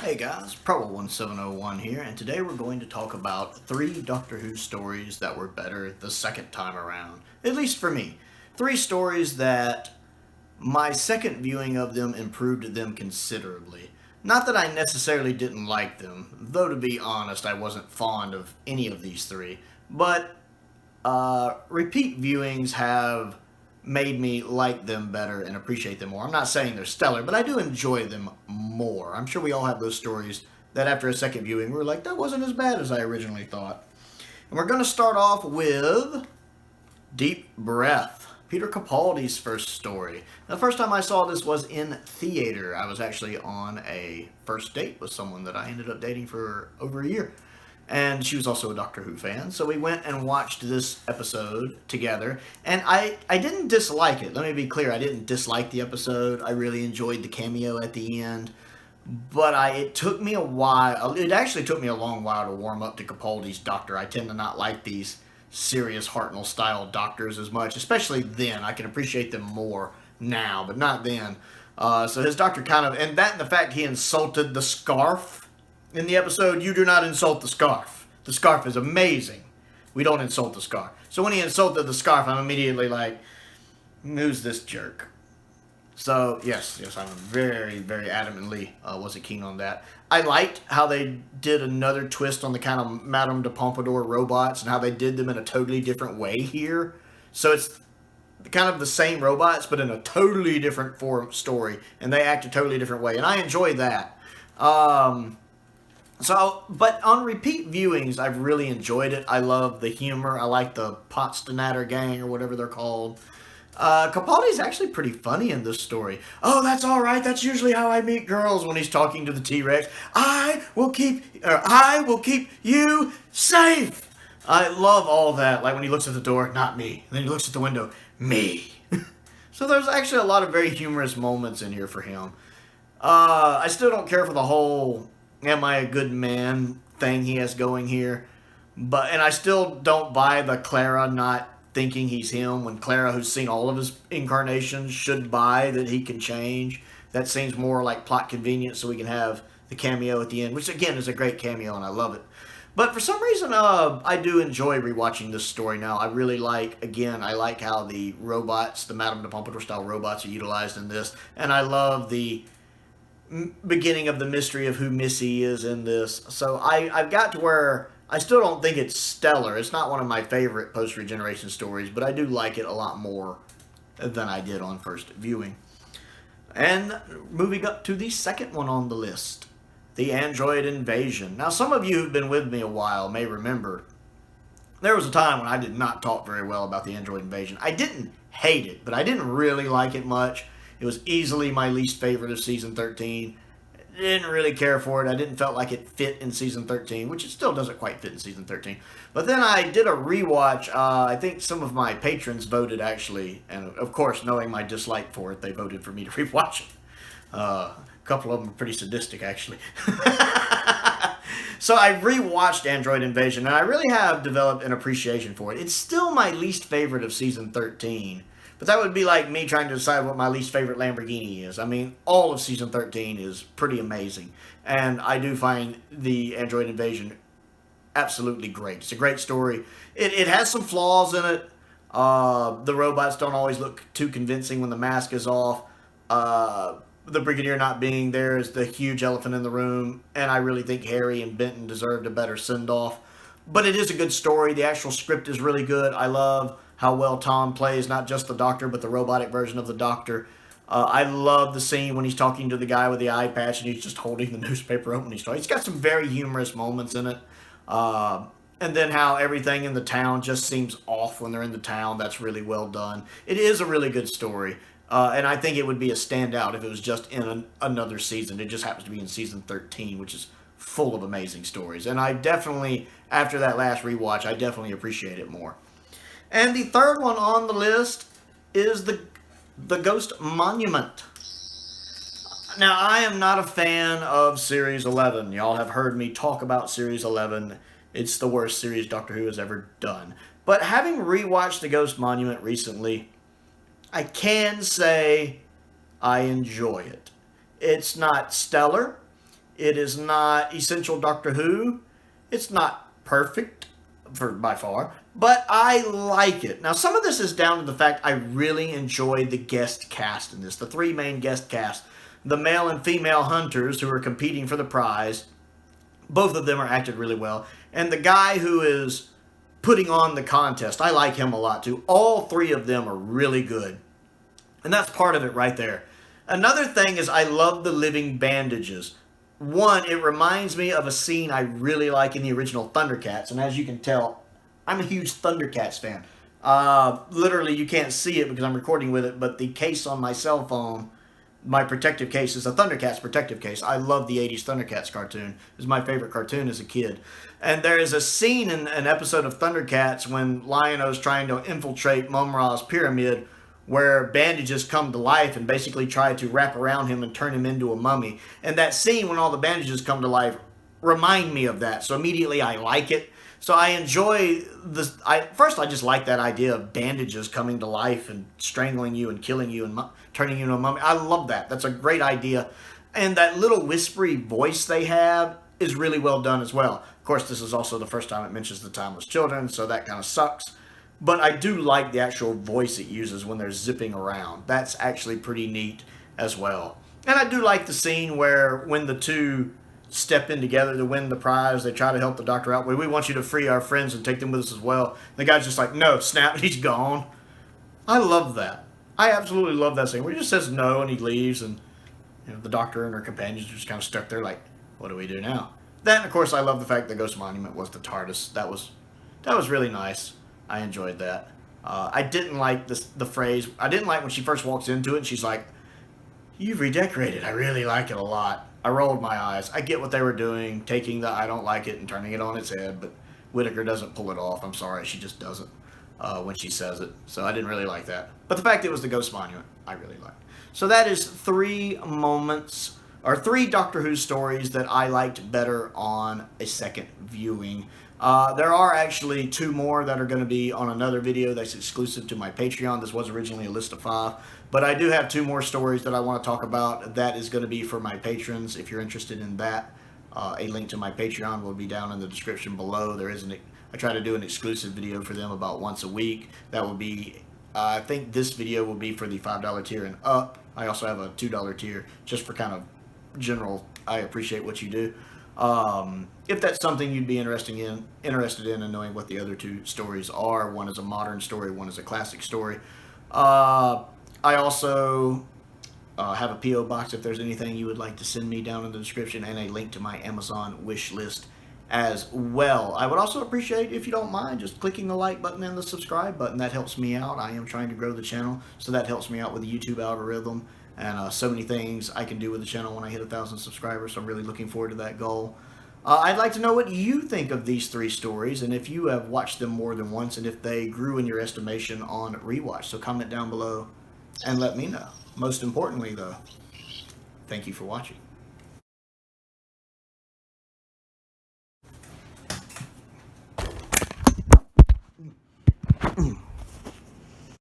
Hey guys, Prowl 1701 here, and today we're going to talk about 3 Doctor Who stories that were better the second time around. At least for me. 3 stories that my second viewing of them improved them considerably. Not that I necessarily didn't like them, though to be honest, I wasn't fond of any of these 3. But repeat viewings have made me like them better and appreciate them more. I'm not saying they're stellar, but I do enjoy them more. I'm sure we all have those stories that after a second viewing, we're like, that wasn't as bad as I originally thought. And we're going to start off with Deep Breath, Peter Capaldi's first story. The first time I saw this was in theater. I was actually on a first date with someone that I ended up dating for over a year. And she was also a Doctor Who fan, so we went and watched this episode together, and I didn't dislike it. Let me be clear, I didn't dislike the episode. I really enjoyed the cameo at the end, but it took me a while. It actually took me a long while to warm up to Capaldi's Doctor. I tend to not like these serious Hartnell-style Doctors as much, especially then. I can appreciate them more now, but not then. So his Doctor kind of, and the fact he insulted the scarf in the episode. You do not insult the scarf. The scarf is amazing. We don't insult the scarf. So when he insulted the scarf, I'm immediately like, who's this jerk? So, yes, I'm very, very adamantly wasn't keen on that. I liked how they did another twist on the kind of Madame de Pompadour robots and how they did them in a totally different way here. So it's kind of the same robots, but in a totally different story, and they act a totally different way, and I enjoy that. But on repeat viewings, I've really enjoyed it. I love the humor. I like the Potsdamer gang, or whatever they're called. Capaldi's actually pretty funny in this story. Oh, that's all right. That's usually how I meet girls when he's talking to the T-Rex. I will keep you safe. I love all that. Like when he looks at the door, not me. And then he looks at the window, me. So there's actually a lot of very humorous moments in here for him. I still don't care for the whole am I a good man thing he has going here. And I still don't buy the Clara not thinking he's him, when Clara, who's seen all of his incarnations, should buy that he can change. That seems more like plot convenience so we can have the cameo at the end, which again is a great cameo and I love it. But for some reason, I do enjoy rewatching this story now. I really like how the robots, the Madame de Pompadour style robots, are utilized in this. And I love the beginning of the mystery of who Missy is in this. So I've got to where I still don't think it's stellar. It's not one of my favorite post-regeneration stories, but I do like it a lot more than I did on first viewing. And moving up to the second one on the list, The Android Invasion. Now, some of you who've been with me a while may remember there was a time when I did not talk very well about The Android Invasion. I didn't hate it, but I didn't really like it much. It was easily my least favorite of Season 13. I didn't really care for it. I didn't felt like it fit in Season 13, which it still doesn't quite fit in Season 13. But then I did a rewatch. I think some of my patrons voted, actually. And, of course, knowing my dislike for it, they voted for me to rewatch it. A couple of them are pretty sadistic, actually. So I rewatched Android Invasion, and I really have developed an appreciation for it. It's still my least favorite of Season 13. But that would be like me trying to decide what my least favorite Lamborghini is. I mean, all of Season 13 is pretty amazing. And I do find the Android Invasion absolutely great. It's a great story. It has some flaws in it. The robots don't always look too convincing when the mask is off. The Brigadier not being there is the huge elephant in the room. And I really think Harry and Benton deserved a better send-off. But it is a good story. The actual script is really good. I love how well Tom plays not just the Doctor, but the robotic version of the Doctor. I love the scene when he's talking to the guy with the eye patch and he's just holding the newspaper open. He's got some very humorous moments in it. And then how everything in the town just seems off when they're in the town. That's really well done. It is a really good story. And I think it would be a standout if it was just in another season. It just happens to be in Season 13, which is full of amazing stories. And I definitely, after that last rewatch, I definitely appreciate it more. And the third one on the list is the Ghost Monument. Now, I am not a fan of Series 11. Y'all have heard me talk about Series 11. It's the worst series Doctor Who has ever done. But having rewatched the Ghost Monument recently, I can say I enjoy it. It's not stellar. It is not essential Doctor Who. It's not perfect by far, but I like it. Now, some of this is down to the fact I really enjoy the guest cast in this. The three main guest cast, the male and female hunters who are competing for the prize. Both of them are acted really well. And the guy who is putting on the contest, I like him a lot too. All three of them are really good. And that's part of it right there. Another thing is I love the living bandages. One, it reminds me of a scene I really like in the original Thundercats. And as you can tell, I'm a huge Thundercats fan. Literally, you can't see it because I'm recording with it, but the case on my cell phone, my protective case, is a Thundercats protective case. I love the 80s Thundercats cartoon. It was my favorite cartoon as a kid. And there is a scene in an episode of Thundercats when Lion-O's trying to infiltrate Mum-Ra's pyramid where bandages come to life and basically try to wrap around him and turn him into a mummy. And that scene when all the bandages come to life remind me of that. So immediately I like it. So I enjoy this. First, I just like that idea of bandages coming to life and strangling you and killing you and turning you into a mummy. I love that. That's a great idea. And that little whispery voice they have is really well done as well. Of course, this is also the first time it mentions the timeless children, so that kind of sucks. But I do like the actual voice it uses when they're zipping around. That's actually pretty neat as well. And I do like the scene where when the two step in together to win the prize, they try to help the doctor out. We want you to free our friends and take them with us as well. The guy's just like, no, snap, he's gone. I love that. I absolutely love that scene where he just says no and he leaves, and the doctor and her companions are just kind of stuck there like, what do we do now? Then, of course, I love the fact that Ghost Monument was the TARDIS. That was really nice. I enjoyed that. I didn't like the phrase. I didn't like when she first walks into it and she's like, you've redecorated. I really like it a lot. I rolled my eyes. I get what they were doing, taking the I don't like it and turning it on its head, but Whittaker doesn't pull it off. I'm sorry, she just doesn't when she says it. So I didn't really like that. But the fact it was the Ghost Monument, I really liked. So that is three Doctor Who stories that I liked better on a second viewing. There are actually two more that are going to be on another video that's exclusive to my Patreon. This was originally a list of 5, but I do have 2 more stories that I want to talk about. That is going to be for my patrons. If you're interested in that, a link to my Patreon will be down in the description below. I try to do an exclusive video for them about once a week. That will be, I think this video will be for the $5 tier and up. I also have a $2 tier just for kind of general, I appreciate what you do. If that's something you'd be interested in and knowing what the other 2 stories are. One is a modern story, one is a classic story. I also have a P.O. box if there's anything you would like to send me down in the description, and a link to my Amazon wish list as well. I would also appreciate, if you don't mind, just clicking the like button and the subscribe button. That helps me out. I am trying to grow the channel, so that helps me out with the YouTube algorithm. And so many things I can do with the channel when I hit 1,000 subscribers, so I'm really looking forward to that goal. I'd like to know what you think of these 3 stories, and if you have watched them more than once, and if they grew in your estimation on rewatch. So comment down below and let me know. Most importantly, though, thank you for watching.